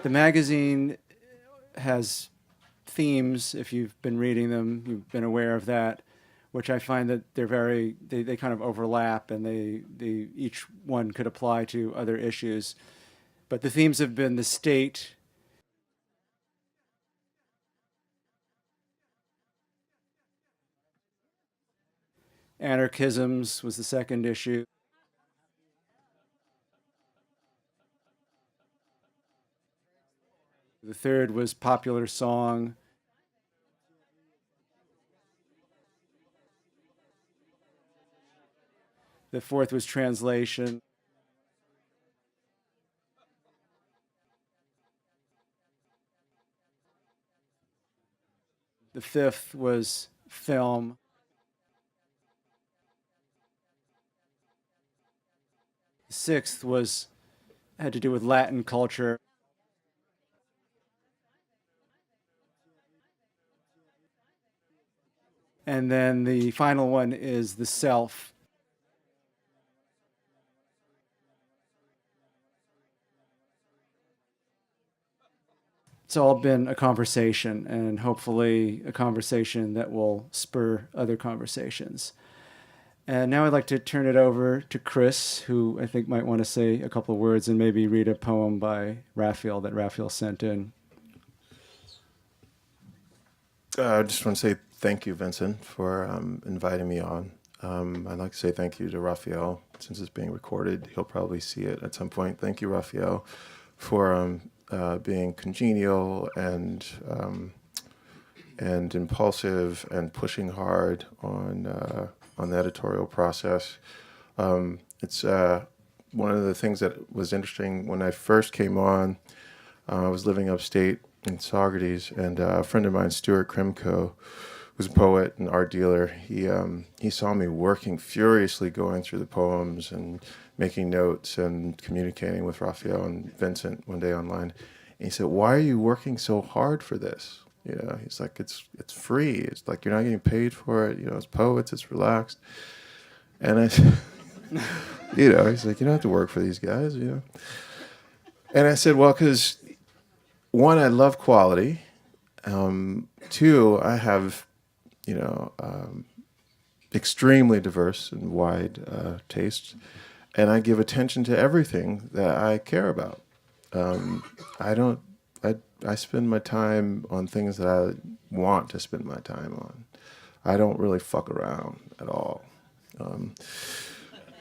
The magazine has themes. If you've been reading them, you've been aware of that, which I find that they kind of overlap, and they each one could apply to other issues. But the themes have been the state, anarchisms was the second issue. The third was popular song. The fourth was translation. The fifth was film. The sixth had to do with Latin culture. And then the final one is the self. It's all been a conversation, and hopefully a conversation that will spur other conversations. And now I'd like to turn it over to Chris, who I think might want to say a couple of words and maybe read a poem by Raphael that Raphael sent in. I just want to say thank you, Vincent, for inviting me on. I'd like to say thank you to Raphael, since it's being recorded. He'll probably see it at some point. Thank you, Raphael, for being congenial and impulsive and pushing hard on the editorial process. It's one of the things that was interesting when I first came on. I was living upstate in Saugerties, and a friend of mine, Stuart Krimko, who's a poet and art dealer, he saw me working furiously, going through the poems and making notes and communicating with Raphael and Vincent one day online. And he said, "Why are you working so hard for this?" You know, he's like, it's free. It's like, you're not getting paid for it. You know, as poets, it's relaxed. And I said, you know, he's like, you don't have to work for these guys, you know. And I said, well, because one, I love quality. Two, I have, you know, extremely diverse and wide tastes, and I give attention to everything that I care about. I spend my time on things that I want to spend my time on. I don't really fuck around at all.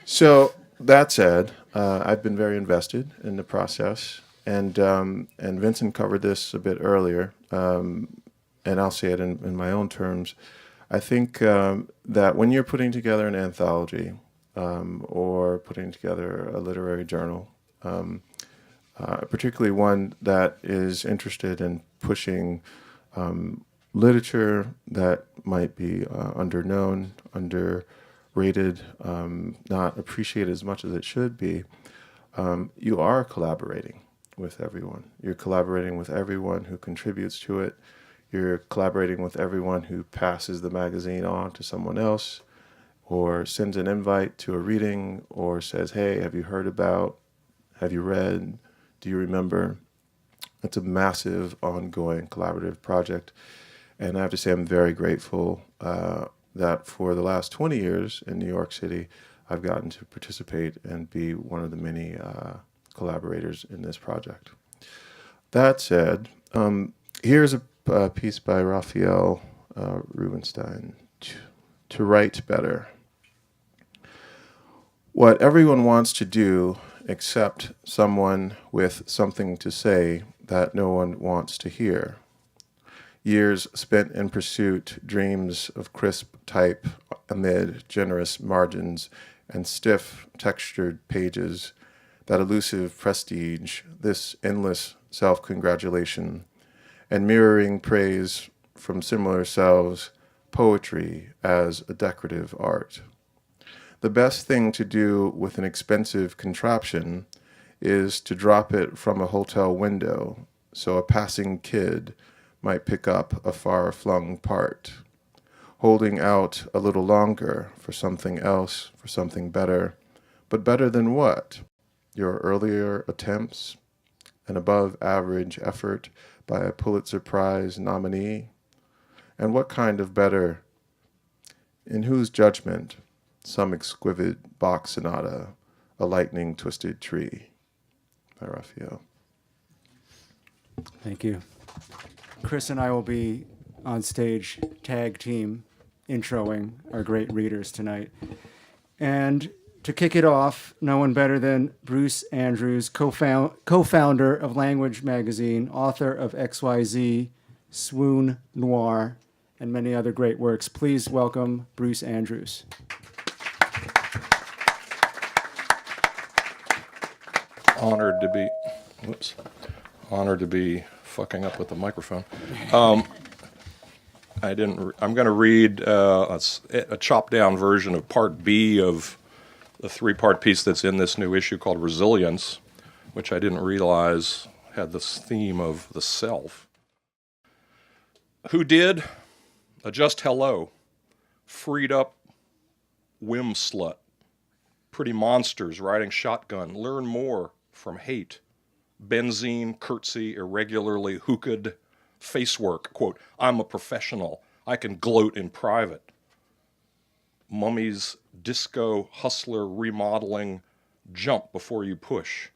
So that said, I've been very invested in the process, and Vincent covered this a bit earlier, and I'll say it in my own terms. I think that when you're putting together an anthology or putting together a literary journal, particularly one that is interested in pushing literature that might be underknown, underrated, not appreciated as much as it should be, you are collaborating with everyone. You're collaborating with everyone who contributes to it. You're collaborating with everyone who passes the magazine on to someone else, or sends an invite to a reading, or says, hey, have you heard about, have you read, do you remember? It's a massive, ongoing, collaborative project. And I have to say I'm very grateful that for the last 20 years in New York City, I've gotten to participate and be one of the many collaborators in this project. That said, here's a piece by Raphael Rubinstein, To Write Better. What everyone wants to do except someone with something to say that no one wants to hear. Years spent in pursuit, dreams of crisp type amid generous margins and stiff textured pages, that elusive prestige, this endless self-congratulation, and mirroring praise from similar selves, poetry as a decorative art. The best thing to do with an expensive contraption is to drop it from a hotel window so a passing kid might pick up a far-flung part, holding out a little longer for something else, for something better. But better than what? Your earlier attempts? An above-average effort by a Pulitzer Prize nominee? And what kind of better? In whose judgment? Some exquisite Bach sonata, a lightning-twisted tree, by Raphael. Thank you. Chris and I will be on stage, tag team, introing our great readers tonight. And to kick it off, no one better than Bruce Andrews, co-founder of Language Magazine, author of XYZ, Swoon Noir, and many other great works. Please welcome Bruce Andrews. Honored to be fucking up with the microphone. I'm going to read a chopped down version of part B of the 3-part piece that's in this new issue called Resilience, which I didn't realize had this theme of the self. Who did? A just hello. Freed up whim slut. Pretty monsters riding shotgun. Learn more from hate. Benzene, curtsy, irregularly hooked, face work. Quote, I'm a professional. I can gloat in private. Mummies, disco, hustler, remodeling, jump before you push.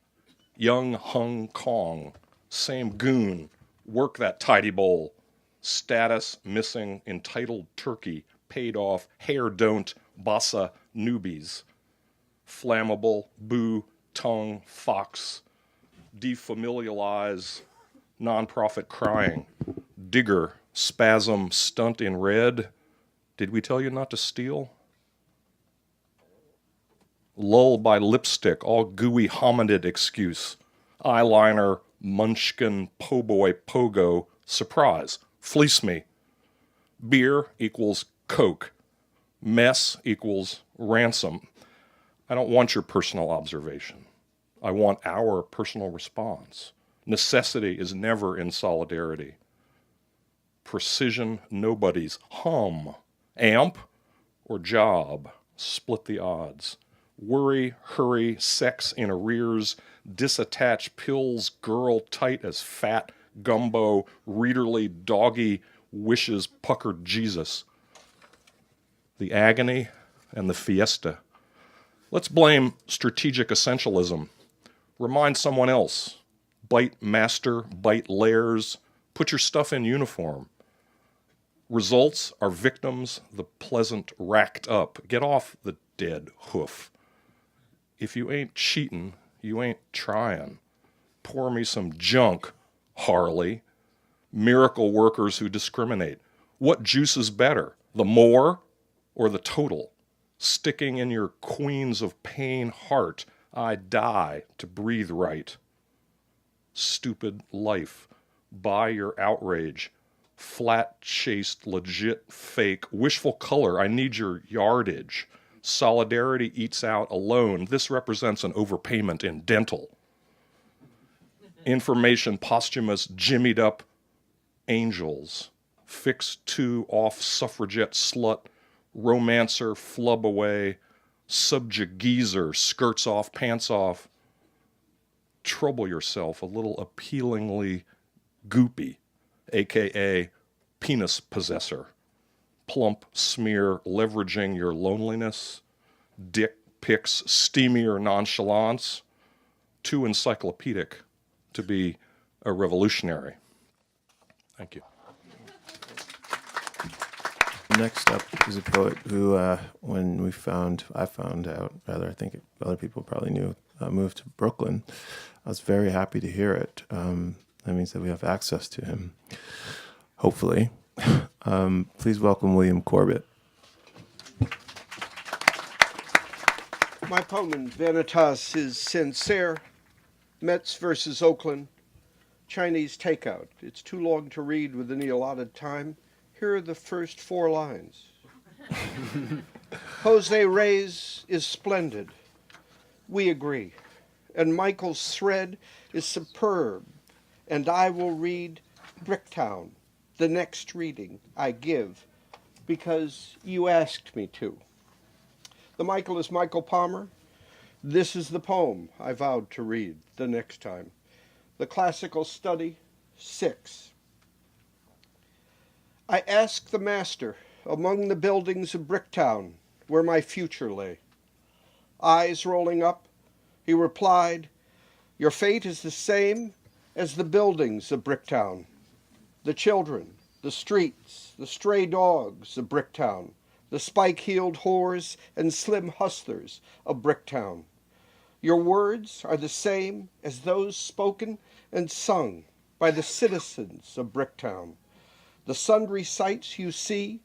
Young Hong Kong, same goon, work that tidy bowl. Status, missing, entitled turkey, paid off, hair don't, bossa, newbies. Flammable, boo, tongue, fox, defamiliarize, nonprofit crying, digger, spasm, stunt in red. Did we tell you not to steal? Lull by lipstick, all gooey hominid excuse. Eyeliner, munchkin, po' boy, pogo, surprise, fleece me. Beer equals Coke. Mess equals ransom. I don't want your personal observation. I want our personal response. Necessity is never in solidarity. Precision, nobody's. Hum. Amp or job. Split the odds. Worry, hurry, sex in arrears, disattached pills, girl tight as fat, gumbo, readerly, doggy, wishes, puckered Jesus. The agony and the fiesta. Let's blame strategic essentialism. Remind someone else. Bite master, bite layers, put your stuff in uniform. Results are victims, the pleasant racked up. Get off the dead hoof. If you ain't cheatin', you ain't tryin'. Pour me some junk, Harley. Miracle workers who discriminate. What juice is better, the more or the total? Sticking in your queens of pain heart, I die to breathe right. Stupid life, buy your outrage. Flat-chased, legit, fake, wishful color, I need your yardage. Solidarity eats out alone. This represents an overpayment in dental. Information posthumous, jimmied up angels. Fix two off suffragette slut, romancer, flub away, subjugeezer, skirts off, pants off. Trouble yourself a little appealingly goopy, aka penis possessor. Plump smear leveraging your loneliness, dick pics steamier nonchalance, too encyclopedic to be a revolutionary. Thank you. Next up is a poet who, when I found out, I think other people probably knew, moved to Brooklyn. I was very happy to hear it. That means that we have access to him, hopefully. Please welcome William Corbett. My poem in VANITAS is Sincere, Mets versus Oakland, Chinese takeout. It's too long to read within the allotted time. Here are the first 4 lines. Jose Reyes is splendid. We agree. and Michael's thread is superb, and I will read Bricktown, the next reading I give, because you asked me to. The Michael is Michael Palmer. This is the poem I vowed to read the next time. The Classical Study 6. I asked the master among the buildings of Bricktown where my future lay. Eyes rolling up, he replied, "Your fate is the same as the buildings of Bricktown. The children, the streets, the stray dogs of Bricktown, the spike-heeled whores and slim hustlers of Bricktown. Your words are the same as those spoken and sung by the citizens of Bricktown. The sundry sights you see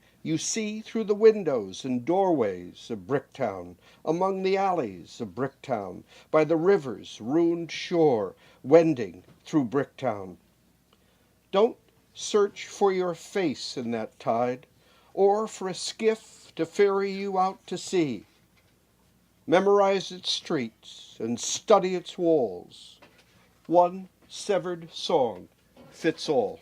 through the windows and doorways of Bricktown, among the alleys of Bricktown, by the river's ruined shore, wending through Bricktown. Don't search for your face in that tide, or for a skiff to ferry you out to sea. Memorize its streets and study its walls. One severed song fits all."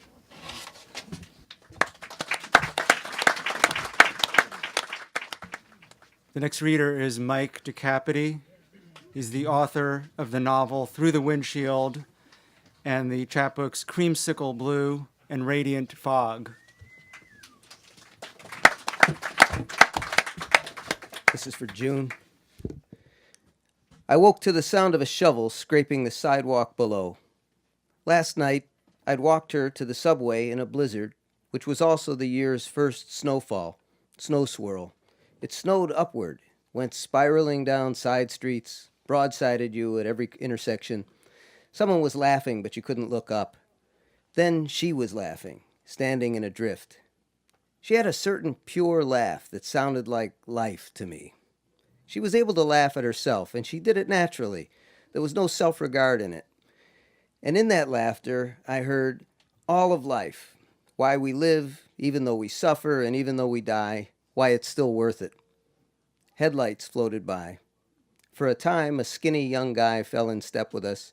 The next reader is Mike DeCapite. He's the author of the novel Through the Windshield and the chapbooks Creamsicle Blue and Radiant Fog. This is for June. I woke to the sound of a shovel scraping the sidewalk below. Last night, I'd walked her to the subway in a blizzard, which was also the year's first snowfall, snow swirl. It snowed upward, went spiraling down side streets, broadsided you at every intersection. Someone was laughing, but you couldn't look up. Then she was laughing, standing in a drift. She had a certain pure laugh that sounded like life to me. She was able to laugh at herself, and she did it naturally. There was no self-regard in it. And in that laughter, I heard all of life, why we live, even though we suffer, and even though we die, why it's still worth it. Headlights floated by. For a time, a skinny young guy fell in step with us.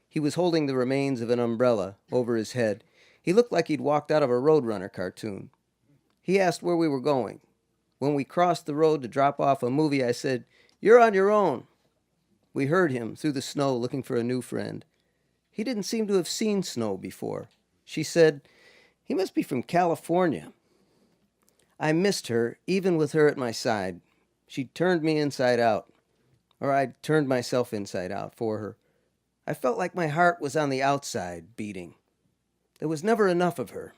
He was holding the remains of an umbrella over his head. He looked like he'd walked out of a Roadrunner cartoon. He asked where we were going. When we crossed the road to drop off a movie, I said, "You're on your own." We heard him through the snow looking for a new friend. He didn't seem to have seen snow before. She said, "He must be from California." I missed her, even with her at my side. She turned me inside out, or I turned myself inside out for her. I felt like my heart was on the outside, beating. There was never enough of her.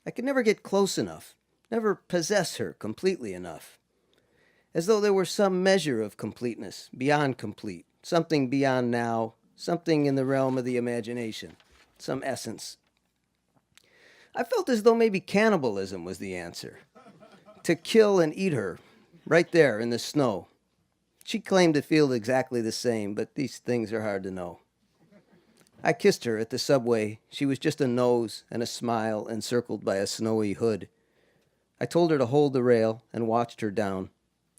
I could never get close enough, never possess her completely enough. As though there were some measure of completeness, beyond complete, something beyond now, something in the realm of the imagination, some essence. I felt as though maybe cannibalism was the answer. To kill and eat her, right there in the snow. She claimed to feel exactly the same, but these things are hard to know. I kissed her at the subway. She was just a nose and a smile encircled by a snowy hood. I told her to hold the rail and watched her down.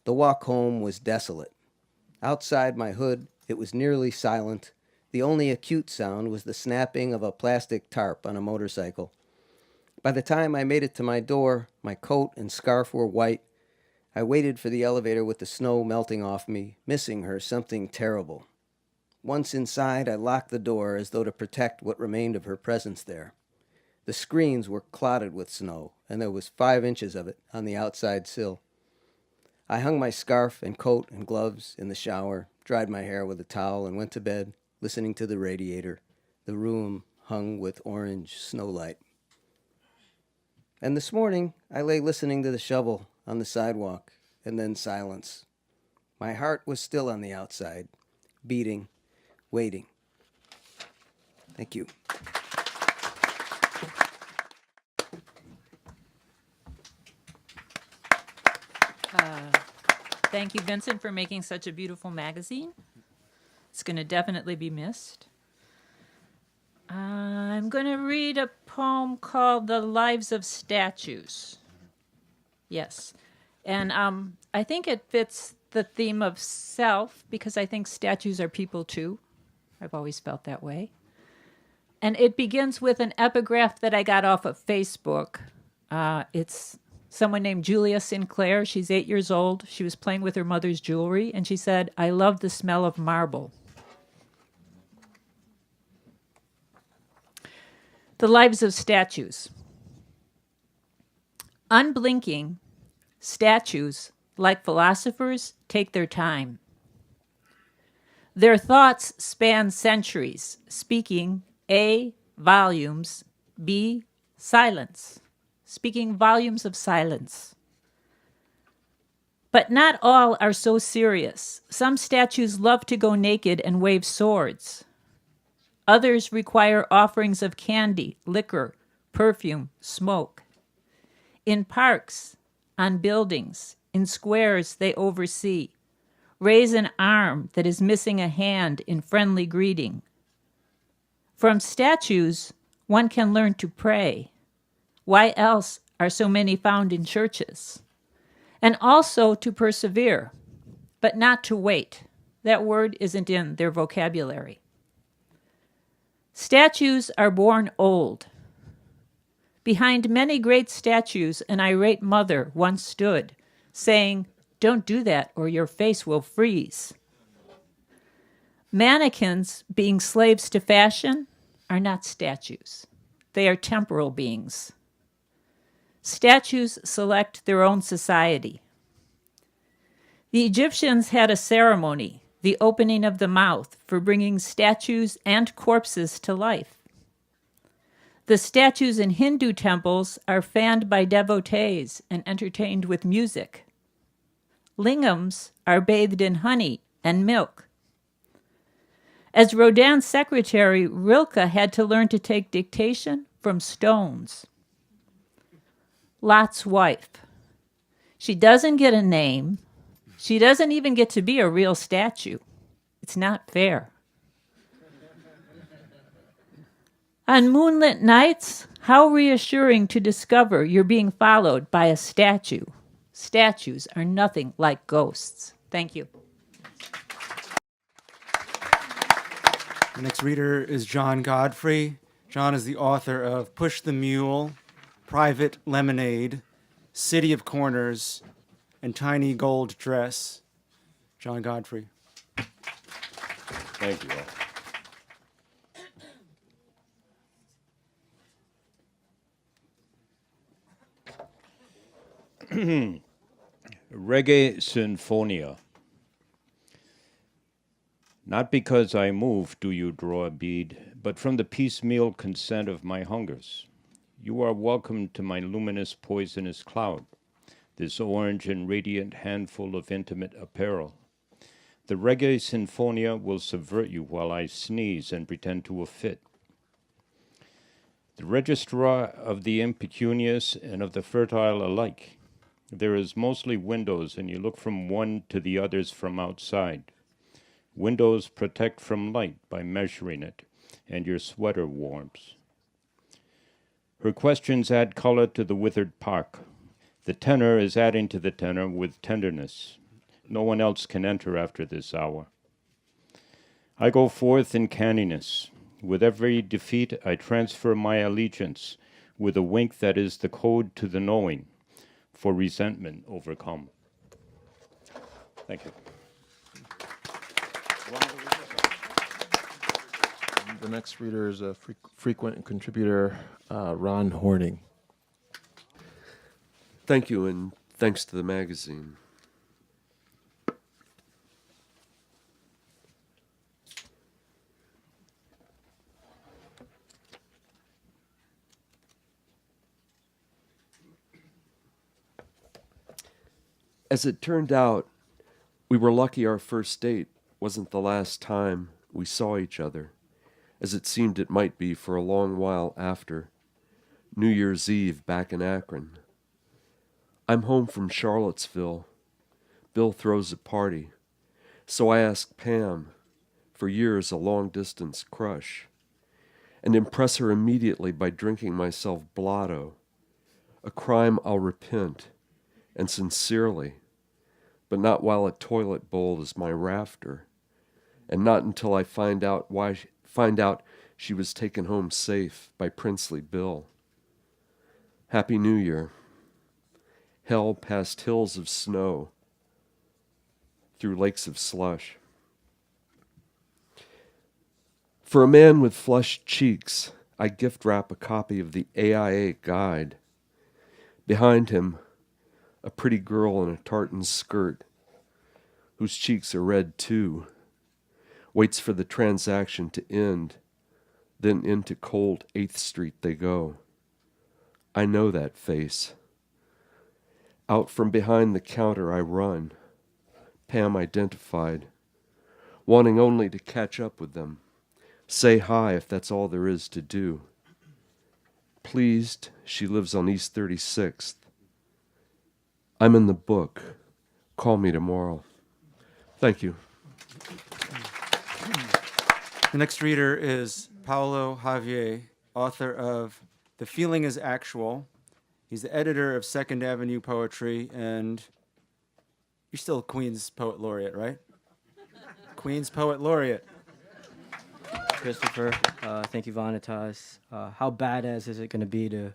The walk home was desolate. Outside my hood, it was nearly silent. The only acute sound was the snapping of a plastic tarp on a motorcycle. By the time I made it to my door, my coat and scarf were white. I waited for the elevator with the snow melting off me, missing her something terrible. Once inside, I locked the door as though to protect what remained of her presence there. The screens were clotted with snow, and there was 5 inches of it on the outside sill. I hung my scarf and coat and gloves in the shower, dried my hair with a towel, and went to bed, listening to the radiator, the room hung with orange snowlight. And this morning, I lay listening to the shovel on the sidewalk, and then silence. My heart was still on the outside, beating, waiting. Thank you. Thank you, Vincent, for making such a beautiful magazine. It's going to definitely be missed. I'm going to read a poem called The Lives of Statues. Yes. And I think it fits the theme of self, because I think statues are people too. I've always felt that way. And it begins with an epigraph that I got off of Facebook. It's someone named Julia Sinclair. She's 8 years old. She was playing with her mother's jewelry, and she said, "I love the smell of marble." The lives of statues. Unblinking, statues, like philosophers, take their time. Their thoughts span centuries, speaking A, volumes, B, silence, speaking volumes of silence. But not all are so serious. Some statues love to go naked and wave swords. Others require offerings of candy, liquor, perfume, smoke. In parks, on buildings, in squares they oversee, raise an arm that is missing a hand in friendly greeting. From statues, one can learn to pray. Why else are so many found in churches? And also to persevere, but not to wait. That word isn't in their vocabulary. Statues are born old. Behind many great statues, an irate mother once stood, saying, "Don't do that or your face will freeze." Mannequins, being slaves to fashion, are not statues. They are temporal beings. Statues select their own society. The Egyptians had a ceremony, the opening of the mouth, for bringing statues and corpses to life. The statues in Hindu temples are fanned by devotees and entertained with music. Lingams are bathed in honey and milk. As Rodin's secretary, Rilke had to learn to take dictation from stones. Lot's wife. She doesn't get a name. She doesn't even get to be a real statue. It's not fair. On moonlit nights, how reassuring to discover you're being followed by a statue. Statues are nothing like ghosts. Thank you. The next reader is John Godfrey. John is the author of Push the Mule, Private Lemonade, City of Corners, and Tiny Gold Dress. John Godfrey. Thank you all. Reggae Sinfonia. Not because I move do you draw a bead, but from the piecemeal consent of my hungers. You are welcome to my luminous poisonous cloud, this orange and radiant handful of intimate apparel. The Reggae Sinfonia will subvert you while I sneeze and pretend to a fit. The registrar of the impecunious and of the fertile alike. There is mostly windows, and you look from one to the others from outside. Windows protect from light by measuring it, and your sweater warms. Her questions add color to the withered park. The tenor is adding to the tenor with tenderness. No one else can enter after this hour. I go forth in canniness. With every defeat, I transfer my allegiance with a wink that is the code to the knowing, for resentment overcome. Thank you. The next reader is a frequent contributor, Ron Horning. Thank you, and thanks to the magazine. As it turned out, we were lucky our first date wasn't the last time we saw each other, as it seemed it might be for a long while after. New Year's Eve back in Akron. I'm home from Charlottesville. Bill throws a party, so I ask Pam, for years a long-distance crush, and impress her immediately by drinking myself blotto, a crime I'll repent, and sincerely, but not while a toilet bowl is my rafter, and not until I find out she was taken home safe by Princely Bill. Happy New Year. Hell past hills of snow, through lakes of slush. For a man with flushed cheeks, I gift wrap a copy of the AIA Guide. Behind him, a pretty girl in a tartan skirt, whose cheeks are red too, waits for the transaction to end, then into cold 8th Street they go. I know that face. Out from behind the counter I run, Pam identified, wanting only to catch up with them, say hi if that's all there is to do. Pleased she lives on East 36th. I'm in the book. Call me tomorrow. Thank you. The next reader is Paolo Javier, author of The Feeling is Actual. He's the editor of Second Avenue Poetry, and you're still Queen's Poet Laureate, right? Queen's Poet Laureate. Christopher, thank you, Vanitas. How badass is it going to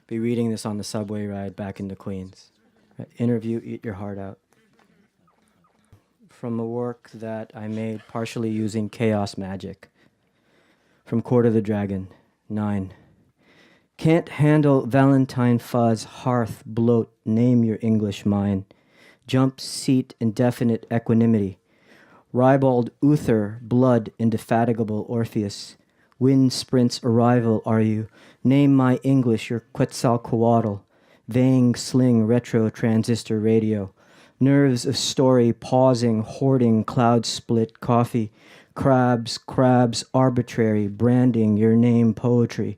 be reading this on the subway ride back into Queens? Right? Interview, eat your heart out. From a work that I made partially using chaos magic. From Court of the Dragon, 9. Can't handle Valentine fuzz, hearth, bloat, name your English mine. Jump, seat, indefinite equanimity. Ribald Uther, blood, indefatigable Orpheus. Wind sprints arrival are you. Name my English your Quetzalcoatl. Vang sling retro transistor radio. Nerves of story pausing, hoarding, cloud split coffee. Crabs, arbitrary, branding your name poetry.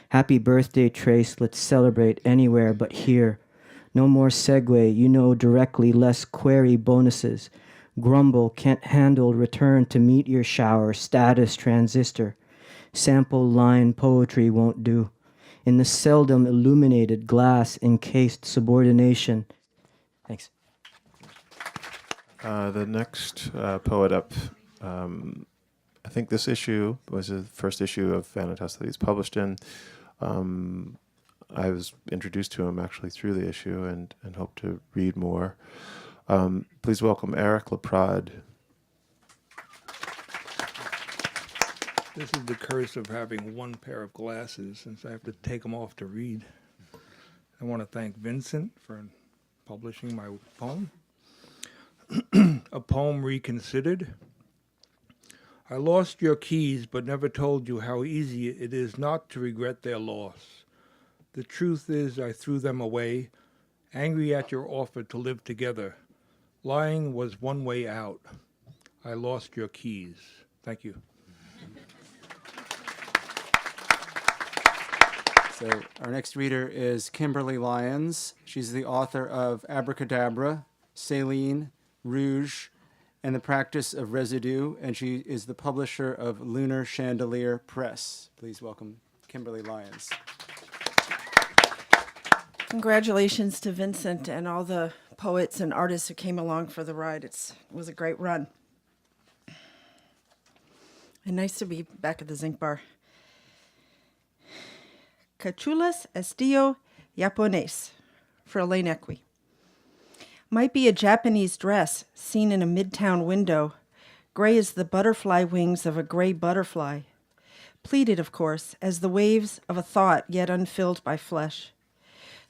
Happy birthday trace, let's celebrate anywhere but here. No more segue, you know directly, less query bonuses. Grumble, can't handle, return to meteor shower, status transistor. Sample line poetry won't do. In the seldom illuminated glass encased subordination. Thanks. The next poet up, I think this issue was the first issue of Vanitas that he's published in. I was introduced to him actually through the issue and hope to read more. Please welcome Erik La Prade. This is the curse of having one pair of glasses, since I have to take them off to read. I want to thank Vincent for publishing my poem. A poem reconsidered. I lost your keys, but never told you how easy it is not to regret their loss. The truth is I threw them away, angry at your offer to live together. Lying was one way out. I lost your keys. Thank you. So our next reader is Kimberly Lyons. She's the author of Abracadabra, Saline, Rouge, and the Practice of Residue, and she is the publisher of Lunar Chandelier Press. Please welcome Kimberly Lyons. Congratulations to Vincent and all the poets and artists who came along for the ride. It was a great run. And nice to be back at the Zinc Bar. Cachulas estilo japonés for Elaine Equi. Might be a Japanese dress seen in a midtown window, gray as the butterfly wings of a gray butterfly. Pleated, of course, as the waves of a thought yet unfilled by flesh.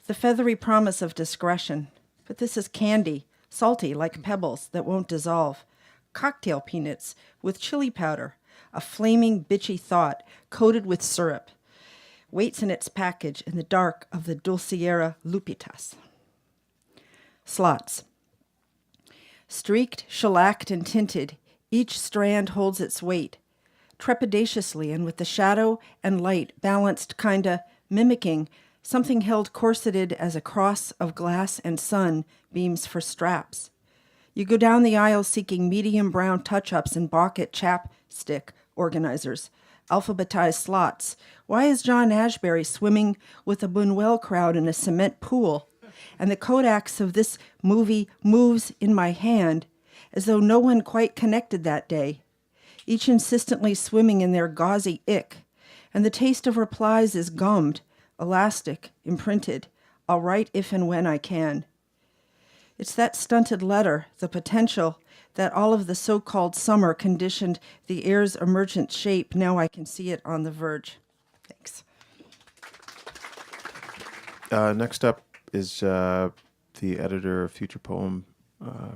The feathery promise of discretion. But this is candy, salty like pebbles that won't dissolve. Cocktail peanuts with chili powder, a flaming bitchy thought coated with syrup. Waits in its package in the dark of the Dulciera Lupitas. Slots. Streaked, shellacked, and tinted, each strand holds its weight, trepidatiously and with the shadow and light balanced, kinda mimicking something held corseted as a cross of glass and sun beams for straps. You go down the aisle seeking medium brown touch-ups and balk at chapstick organizers, alphabetized slots. Why is John Ashbery swimming with a Buñuel crowd in a cement pool? And the Kodaks of this movie moves in my hand as though no one quite connected that day. each insistently swimming in their gauzy ick, and the taste of replies is gummed, elastic, imprinted. I'll write if and when I can. It's that stunted letter, the potential, that all of the so-called summer conditioned the air's emergent shape. Now I can see it on the verge. Thanks. Next up is the editor of Future Poem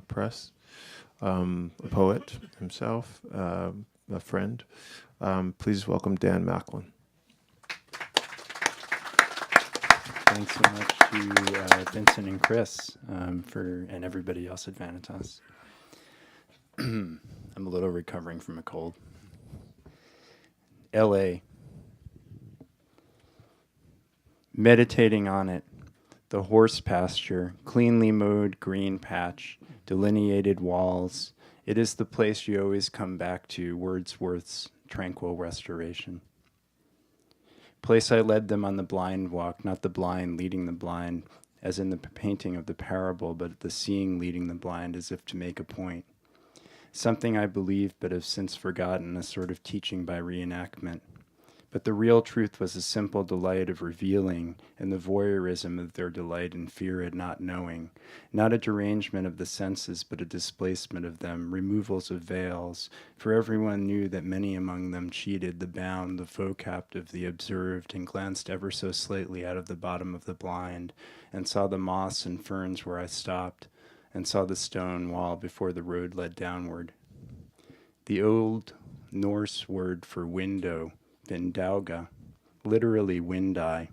Press, a poet himself, a friend. Please welcome Dan Machlin. Thanks so much to Vincent and Chris and everybody else at VANITAS. I'm a little recovering from a cold. L.A. Meditating on it, the horse pasture, cleanly mowed green patch, delineated walls. It is the place you always come back to, Wordsworth's tranquil restoration. Place I led them on the blind walk, not the blind leading the blind, as in the painting of the parable, but the seeing leading the blind as if to make a point. Something I believed but have since forgotten, a sort of teaching by reenactment. But the real truth was a simple delight of revealing and the voyeurism of their delight and fear at not knowing, not a derangement of the senses, but a displacement of them, removals of veils, for everyone knew that many among them cheated the bound, the foe captive, the observed, and glanced ever so slightly out of the bottom of the blind, and saw the moss and ferns where I stopped, and saw the stone wall before the road led downward. The old Norse word for window, Vindauga, literally wind-eye.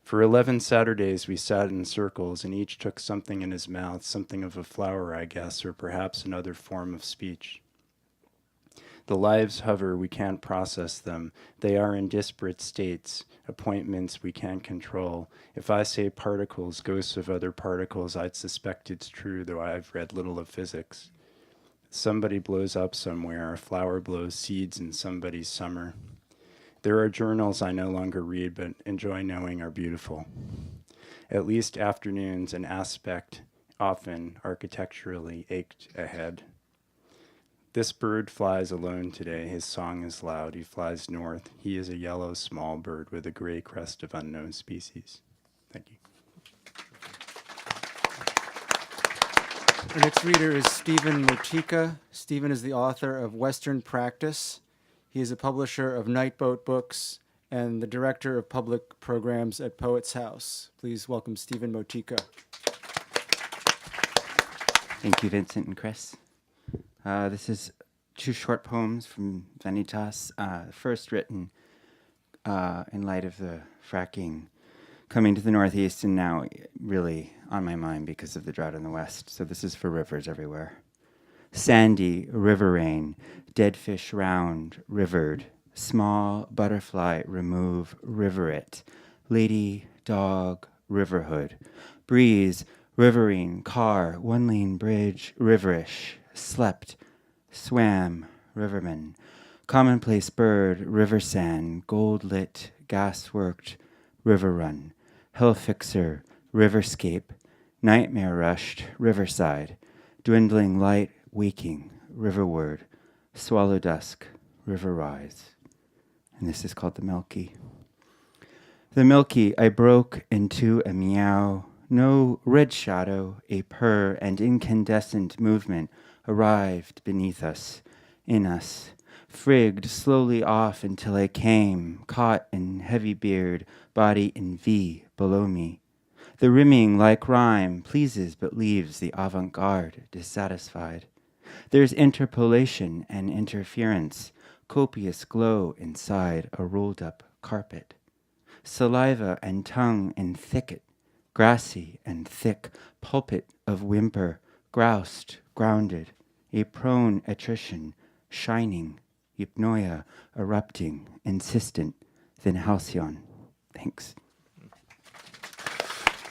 For 11 Saturdays we sat in circles, and each took something in his mouth, something of a flower, I guess, or perhaps another form of speech. The lives hover, we can't process them. They are in disparate states, appointments we can't control. If I say particles, ghosts of other particles, I'd suspect it's true, though I've read little of physics. Somebody blows up somewhere, a flower blows seeds in somebody's summer. There are journals I no longer read, but enjoy knowing are beautiful. At least afternoons, an aspect, often architecturally, ached ahead. This bird flies alone today. His song is loud. He flies north. He is a yellow small bird with a gray crest of unknown species. Thank you. Our next reader is Stephen Motika. Stephen is the author of Western Practice. He is a publisher of Nightboat Books and the director of public programs at Poets House. Please welcome Stephen Motika. Thank you, Vincent and Chris. This is 2 short poems from VANITAS, first written in light of the fracking coming to the Northeast, and now really on my mind because of the drought in the West. So this is for rivers everywhere. Sandy, river rain, dead fish round, rivered, small butterfly remove, riverette, lady, dog, riverhood, breeze, riverine, car, one-lane bridge, riverish, slept, swam, riverman, commonplace bird, river sand, gold-lit, gas-worked, river run, hill fixer, riverscape, nightmare rushed, riverside, dwindling light, waking, riverward, swallow dusk, river rise. And this is called the Milky. The Milky I broke into a meow, no red shadow, a purr and incandescent movement arrived beneath us, in us, frigged slowly off until I came, caught in heavy beard, body in V below me. The rimming like rhyme pleases but leaves the avant-garde dissatisfied. There's interpolation and interference, copious glow inside a rolled-up carpet. Saliva and tongue in thicket, grassy and thick, pulpit of whimper, groused, grounded, a prone attrition, shining, hypnoia erupting, insistent, then halcyon. Thanks.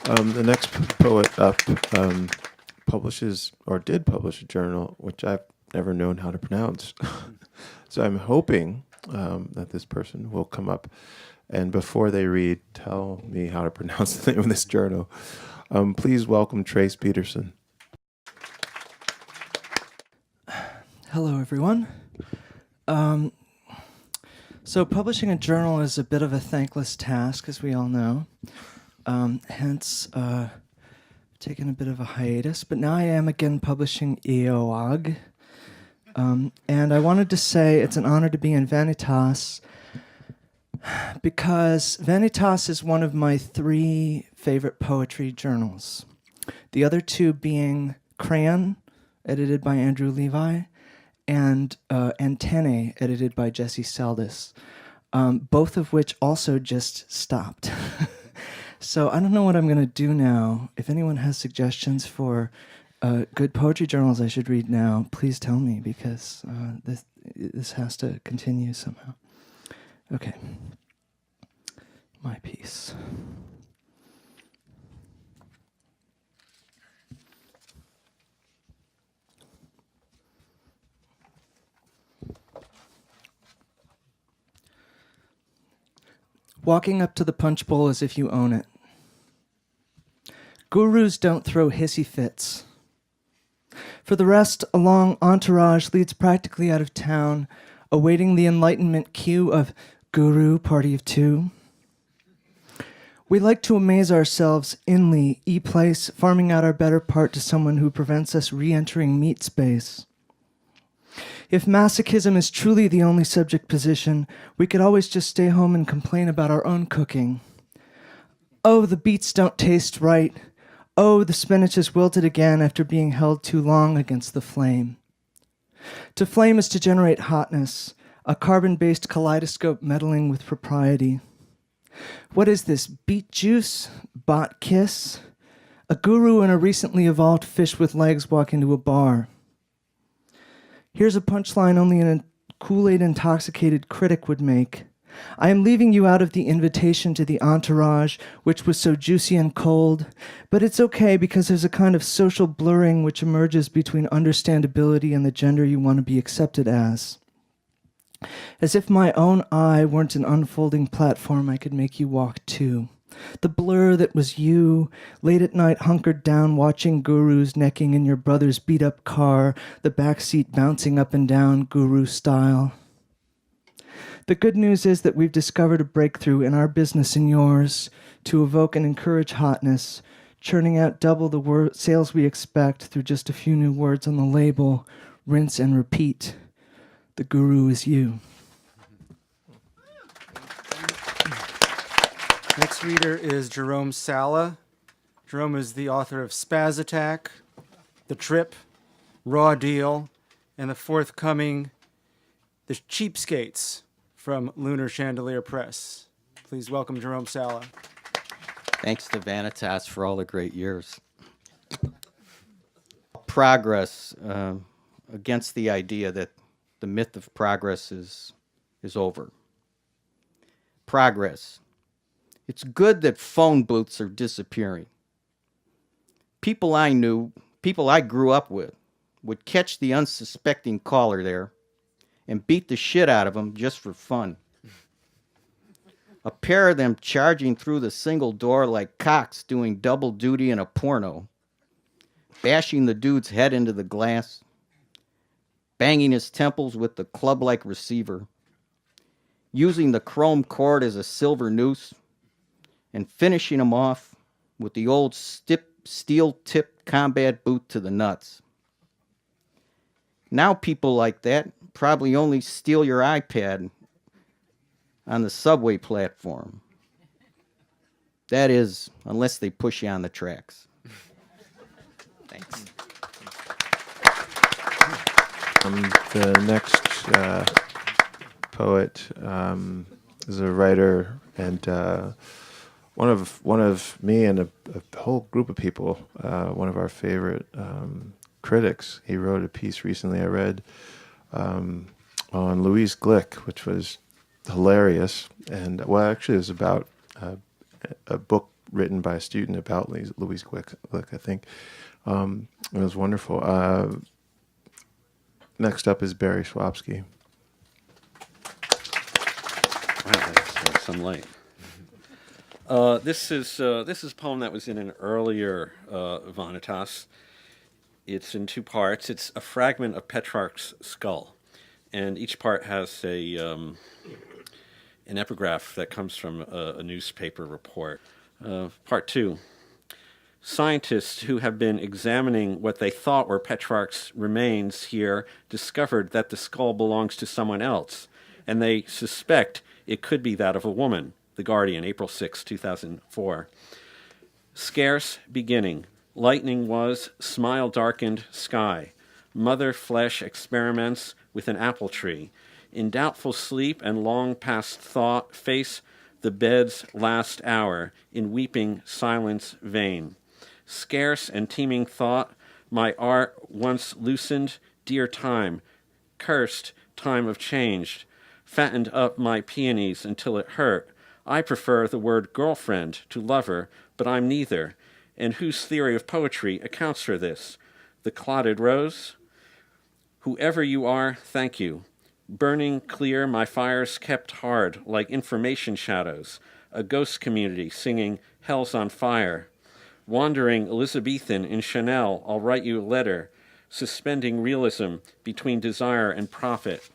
The next poet up publishes, or did publish, a journal which I've never known how to pronounce. So I'm hoping that this person will come up and before they read, tell me how to pronounce the name of this journal. Please welcome Trace Peterson. Hello, everyone. So publishing a journal is a bit of a thankless task, as we all know. Hence, taken a bit of a hiatus. But now I am again publishing EOAG. And I wanted to say it's an honor to be in VANITAS because VANITAS is one of my 3 favorite poetry journals. The other 2 being Crayon, edited by Andrew Levi, and Antennae, edited by Jesse Saldis, both of which also just stopped. So I don't know what I'm going to do now. If anyone has suggestions for good poetry journals I should read now, please tell me, because this has to continue somehow. Okay. My piece. Walking up to the punch bowl as if you own it. Gurus don't throw hissy fits. For the rest, a long entourage leads practically out of town, awaiting the enlightenment cue of Guru Party of 2. We like to amaze ourselves inly, e-place, farming out our better part to someone who prevents us re-entering meat space. If masochism is truly the only subject position, we could always just stay home and complain about our own cooking. Oh, the beets don't taste right. Oh, the spinach has wilted again after being held too long against the flame. To flame is to generate hotness, a carbon-based kaleidoscope meddling with propriety. What is this, beet juice? Bot kiss? A guru and a recently evolved fish with legs walk into a bar. Here's a punchline only a Kool-Aid intoxicated critic would make. I am leaving you out of the invitation to the entourage, which was so juicy and cold, but it's okay because there's a kind of social blurring which emerges between understandability and the gender you want to be accepted as. As if my own eye weren't an unfolding platform I could make you walk to. The blur that was you, late at night hunkered down watching gurus necking in your brother's beat-up car, the backseat bouncing up and down guru style. The good news is that we've discovered a breakthrough in our business and yours to evoke and encourage hotness, churning out double the sales we expect through just a few new words on the label, rinse and repeat. The guru is you. Next reader is Jerome Sala. Jerome is the author of Spaz Attack, The Trip, Raw Deal, and the forthcoming The Cheapskates from Lunar Chandelier Press. Please welcome Jerome Sala. Thanks to VANITAS for all the great years. Progress, against the idea that the myth of progress is over. Progress. It's good that phone booths are disappearing. People I knew, people I grew up with, would catch the unsuspecting caller there and beat the shit out of them just for fun. A pair of them charging through the single door like cocks doing double duty in a porno, bashing the dude's head into the glass, banging his temples with the club-like receiver, using the chrome cord as a silver noose, and finishing him off with the old steel-tipped combat boot to the nuts. Now people like that probably only steal your iPad on the subway platform. That is, unless they push you on the tracks. Thanks. The next poet is a writer and one of me and a whole group of people. One of our favorite critics. He wrote a piece recently I read on Louise Glick, which was hilarious. And well, actually, it was about a book written by a student about Louise Glick, I think. It was wonderful. Next up is Barry Schwabsky. Wow, that's some light. This is a poem that was in an earlier VANITAS. It's in 2 parts. It's a fragment of Petrarch's skull. and each part has an epigraph that comes from a newspaper report. Part 2. Scientists who have been examining what they thought were Petrarch's remains here discovered that the skull belongs to someone else, and they suspect it could be that of a woman. The Guardian, April 6, 2004. Scarce beginning. Lightning was, smile darkened sky. Mother flesh experiments with an apple tree. In doubtful sleep and long past thought, face the bed's last hour in weeping silence vain. Scarce and teeming thought, my art once loosened, dear time, cursed time of change, fattened up my peonies until it hurt. I prefer the word girlfriend to lover, but I'm neither. And whose theory of poetry accounts for this? The clotted rose? Whoever you are, thank you. Burning clear, my fires kept hard, like information shadows. A ghost community singing Hell's on Fire. Wandering Elizabethan in Chanel, I'll write you a letter, suspending realism between desire and profit.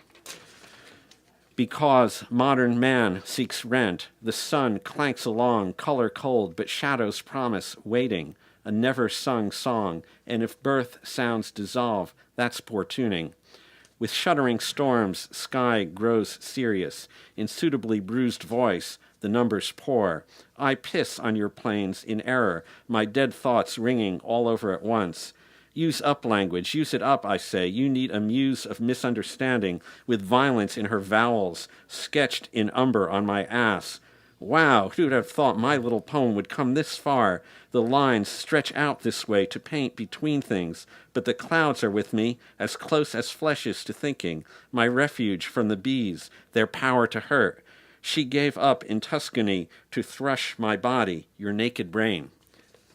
Because modern man seeks rent, the sun clanks along, color cold, but shadows promise waiting, a never-sung song, and if birth sounds dissolve, that's poor tuning. With shuddering storms, sky grows serious, in suitably bruised voice, the numbers pour. I piss on your plains in error, my dead thoughts ringing all over at once. Use up language, use it up, I say. You need a muse of misunderstanding with violence in her vowels, sketched in umber on my ass. Wow, who would have thought my little poem would come this far? The lines stretch out this way to paint between things, but the clouds are with me, as close as flesh is to thinking, my refuge from the bees, their power to hurt. She gave up in Tuscany to thrush my body, your naked brain.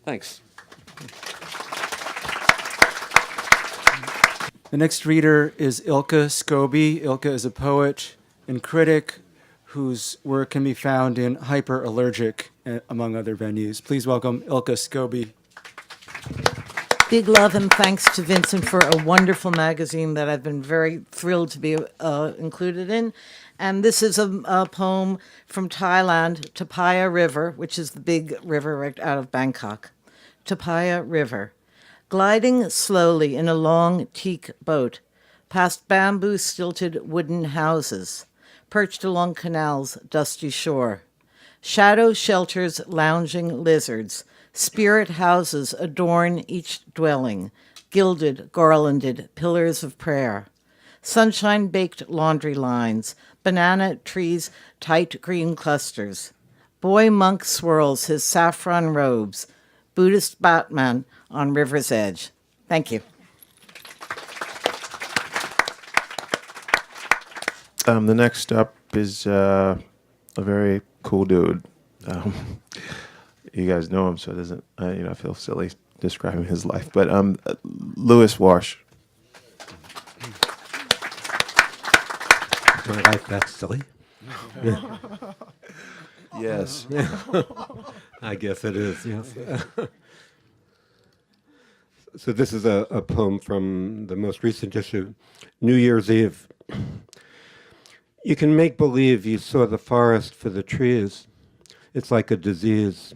Thanks. The next reader is Ilka Scobie. Ilka is a poet and critic whose work can be found in Hyperallergic, among other venues. Please welcome Ilka Scobie. Big love and thanks to Vincent for a wonderful magazine that I've been very thrilled to be included in. And this is a poem from Thailand, Tapaya River, which is the big river right out of Bangkok. Tapaya River. Gliding slowly in a long teak boat, past bamboo-stilted wooden houses, perched along canal's dusty shore. Shadow shelters lounging lizards, spirit houses adorn each dwelling, gilded, garlanded pillars of prayer. Sunshine-baked laundry lines, banana trees, tight green clusters. Boy monk swirls his saffron robes, Buddhist Batman on river's edge. Thank you. The next up is a very cool dude. You guys know him, so it doesn't. I feel silly describing his life. But Louis Warsh. My life that's silly. Yes. I guess it is. Yes. So this is a poem from the most recent issue, New Year's Eve. You can make believe you saw the forest for the trees. It's like a disease.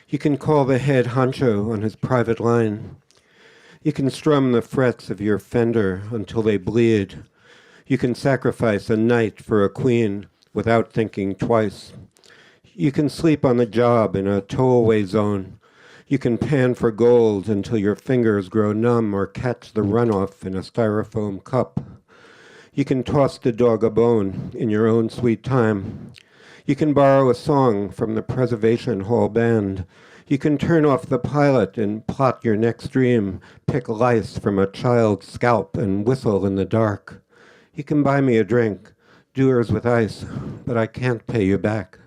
You can call the head honcho on his private line. You can strum the frets of your fender until they bleed. You can sacrifice a knight for a queen without thinking twice. You can sleep on the job in a tow-away zone. You can pan for gold until your fingers grow numb or catch the runoff in a styrofoam cup. You can toss the dog a bone in your own sweet time. You can borrow a song from the Preservation Hall band. You can turn off the pilot and plot your next dream, pick lice from a child's scalp and whistle in the dark. You can buy me a drink, doers with ice, but I can't pay you back.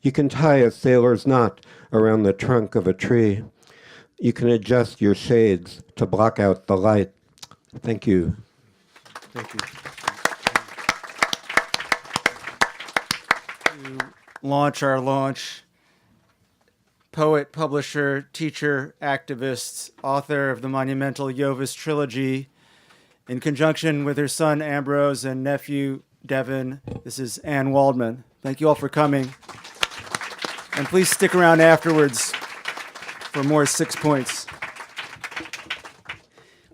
You can tie a sailor's knot around the trunk of a tree. You can adjust your shades to block out the light. Thank you. Thank you. To launch our launch, poet, publisher, teacher, activist, author of the monumental Yovis trilogy, In conjunction with her son Ambrose and nephew Devin, this is Anne Waldman. Thank you all for coming. And please stick around afterwards for more 6 points.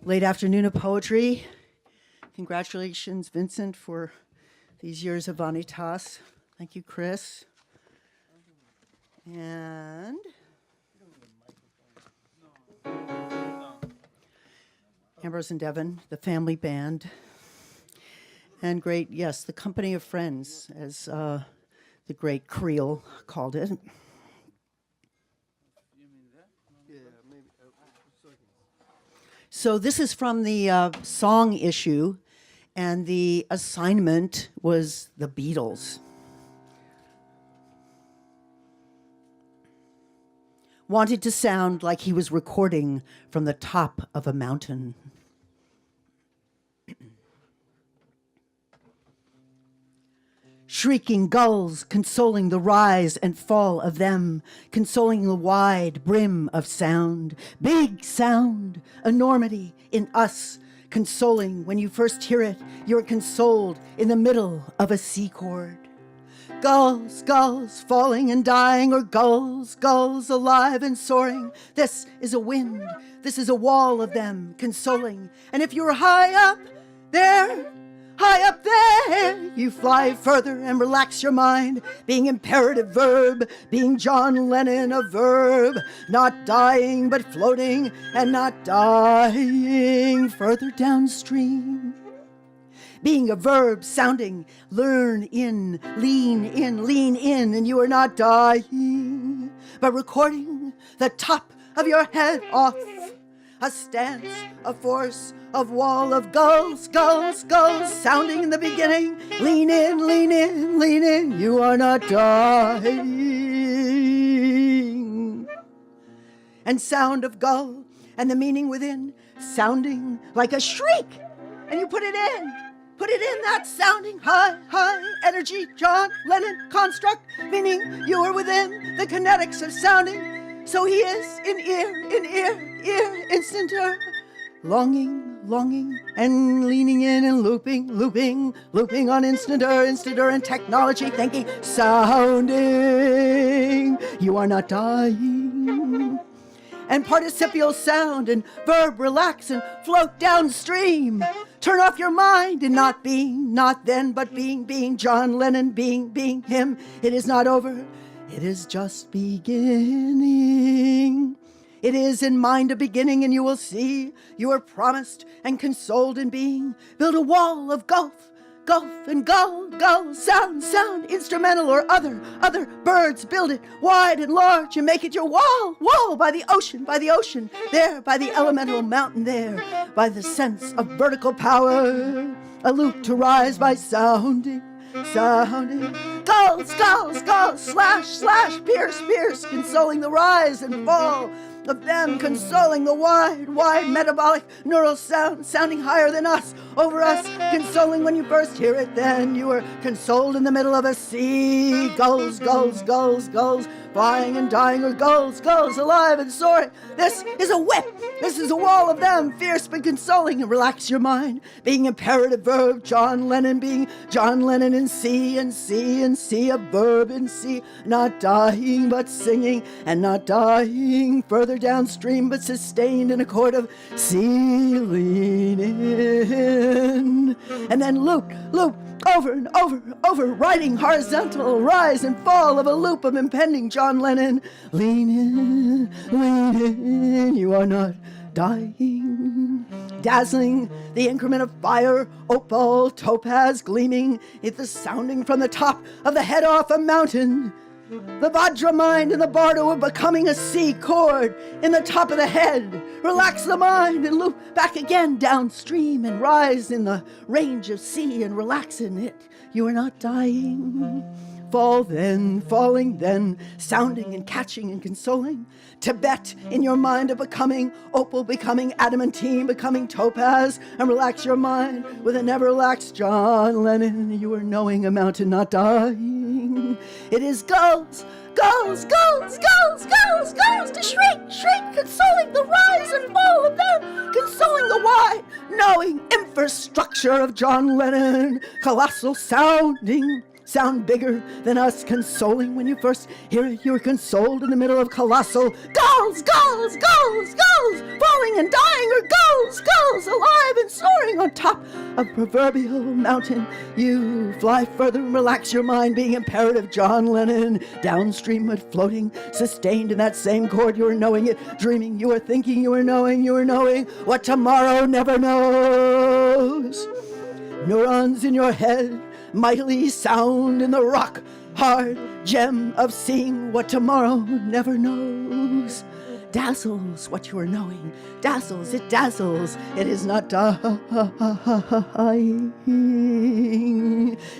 Late afternoon of poetry. Congratulations, Vincent, for these years of VANITAS. Thank you, Chris. And Ambrose and Devin, the family band. And great, yes, the company of friends, as the great Creel called it. So this is from the song issue, and the assignment was the Beatles. Wanted to sound like he was recording from the top of a mountain. Shrieking gulls, consoling the rise and fall of them, consoling the wide brim of sound, big sound, enormity in us, consoling when you first hear it, you're consoled in the middle of a C chord. Gulls, gulls, falling and dying, or gulls, gulls, alive and soaring. This is a wind, this is a wall of them, consoling. And if you're high up there, you fly further and relax your mind, being imperative verb, being John Lennon a verb, not dying but floating and not dying further downstream. Being a verb sounding, learn in, lean in, and you are not dying, but recording the top of your head off. A stance, a force, of wall of gulls, gulls, gulls, sounding in the beginning. Lean in, lean in, lean in, you are not dying. And sound of gull, and the meaning within, sounding like a shriek. And you put it in, that sounding high, high energy, John Lennon construct, meaning you are within the kinetics of sounding. So he is in ear, instanter, longing, and leaning in and looping on instanter, and technology, thinking, sounding, you are not dying. And participial sound and verb relax and float downstream. Turn off your mind and not being, not then, but being John Lennon, being him. It is not over. It is just beginning. It is in mind a beginning, and you will see you are promised and consoled in being. Build a wall of gulf and gull, sound, instrumental or other birds. Build it wide and large and make it your wall by the ocean, there, by the elemental mountain there, by the sense of vertical power, a loop to rise by sounding. Gulls, slash, pierce, consoling the rise and fall of them, consoling the wide, metabolic neural sound, sounding higher than us, over us, consoling when you first hear it, then you are consoled in the middle of a sea. Gulls, flying and dying, or gulls, alive and soaring. This is a whip, this is a wall of them, fierce but consoling, and relax your mind, being imperative verb, John Lennon being John Lennon in C, a verb in C, not dying but singing, and not dying further downstream but sustained in a chord of C, lean in, and then loop, over and over, riding horizontal rise and fall of a loop of impending John Lennon. Lean in, you are not dying. Dazzling, the increment of fire, opal, topaz, gleaming, it the sounding from the top of the head off a mountain. The Vajra mind and the bardo are becoming a C chord in the top of the head. Relax the mind and loop back again downstream and rise in the range of C and relax in it. You are not dying. Fall then, falling then, sounding and catching and consoling. Tibet in your mind of becoming, opal becoming adamantine, becoming topaz, and relax your mind with a never relaxed John Lennon. You are knowing a mountain not dying. It is gulls, gulls, gulls, gulls, gulls, gulls, to shriek, shriek, consoling the rise and fall of them, consoling the wide, knowing infrastructure of John Lennon, colossal sounding. Sound bigger than us, consoling. When you first hear it, you're consoled in the middle of colossal gulls, gulls, gulls, gulls, falling and dying, or gulls, gulls, alive and soaring on top of proverbial mountain. You fly further and relax your mind, being imperative John Lennon, downstream but floating, sustained in that same chord. You are knowing it, dreaming, you are thinking, you are knowing what tomorrow never knows. Neurons in your head mightily sound in the rock hard gem of seeing what tomorrow never knows. Dazzles what you are knowing, dazzles, it dazzles, it is not dying.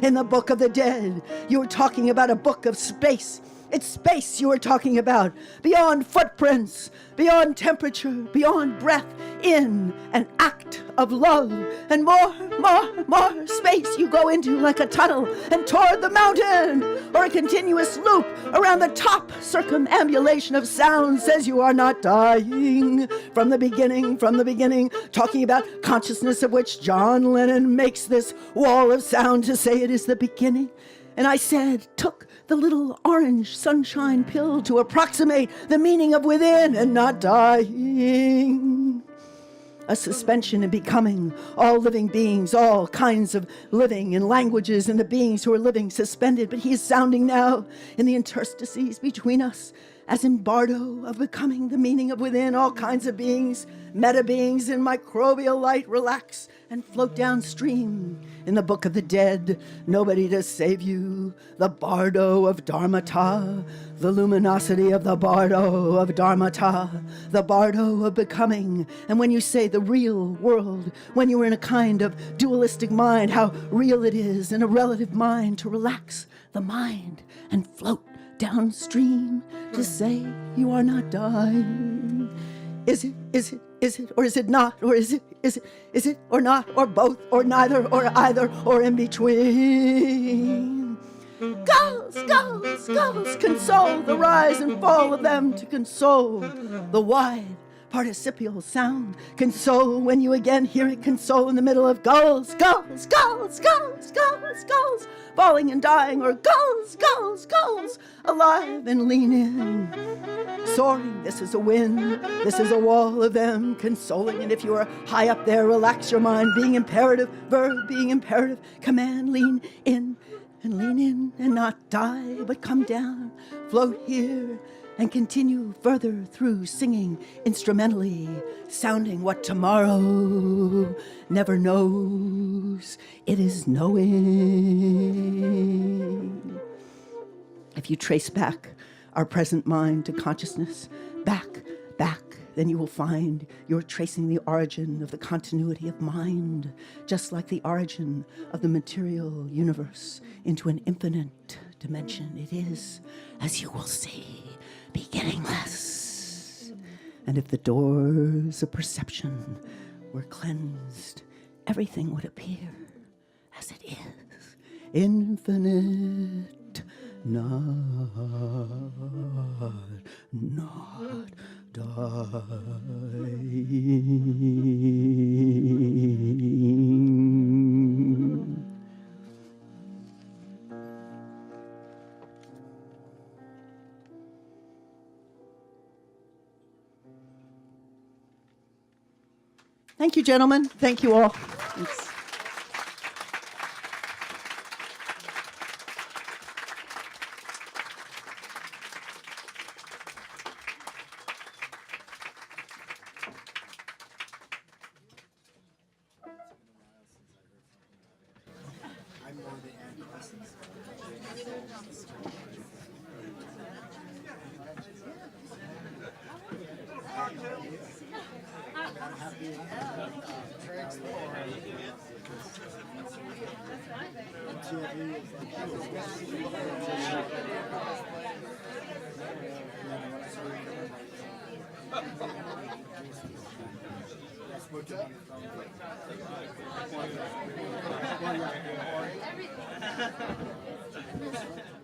In the book of the dead, you are talking about a book of space. It's space you are talking about, beyond footprints, beyond temperature, beyond breath, in an act of love, and more space you go into like a tunnel and toward the mountain, or a continuous loop around the top. Circumambulation of sound says you are not dying. From the beginning, talking about consciousness, of which John Lennon makes this wall of sound to say it is the beginning. And I said, took the little orange sunshine pill to approximate the meaning of within and not dying. A suspension in becoming, all living beings, all kinds of living in languages, and the beings who are living suspended. But he is sounding now in the interstices between us, as in bardo of becoming, the meaning of within, all kinds of beings, meta beings in microbial light, relax and float downstream. In the book of the dead, nobody to save you, the bardo of Dharmata, the luminosity of the bardo of Dharmata, the bardo of becoming. And when you say the real world, when you are in a kind of dualistic mind, how real it is in a relative mind to relax the mind and float downstream to say you are not dying. Is it, or is it not, or is it, or not, or both, or neither, or either, or in between? Gulls, gulls, gulls, console the rise and fall of them, to console the wide participial sound. Console when you again hear it, console in the middle of gulls, gulls, gulls, gulls, gulls, gulls, falling and dying, or gulls, gulls, gulls, alive and lean in. Soaring, this is a wind, this is a wall of them, consoling. And if you are high up there, relax your mind, being imperative, verb being imperative, command, lean in and not die, but come down, float here, and continue further through singing instrumentally, sounding what tomorrow never knows. It is knowing. If you trace back our present mind to consciousness, back, then you will find you're tracing the origin of the continuity of mind, just like the origin of the material universe into an infinite dimension. It is, as you will see, beginningless. And if the doors of perception were cleansed, everything would appear as it is, infinite, not dying. Thank you, gentlemen. Thank you all. Thanks. Happy Everything.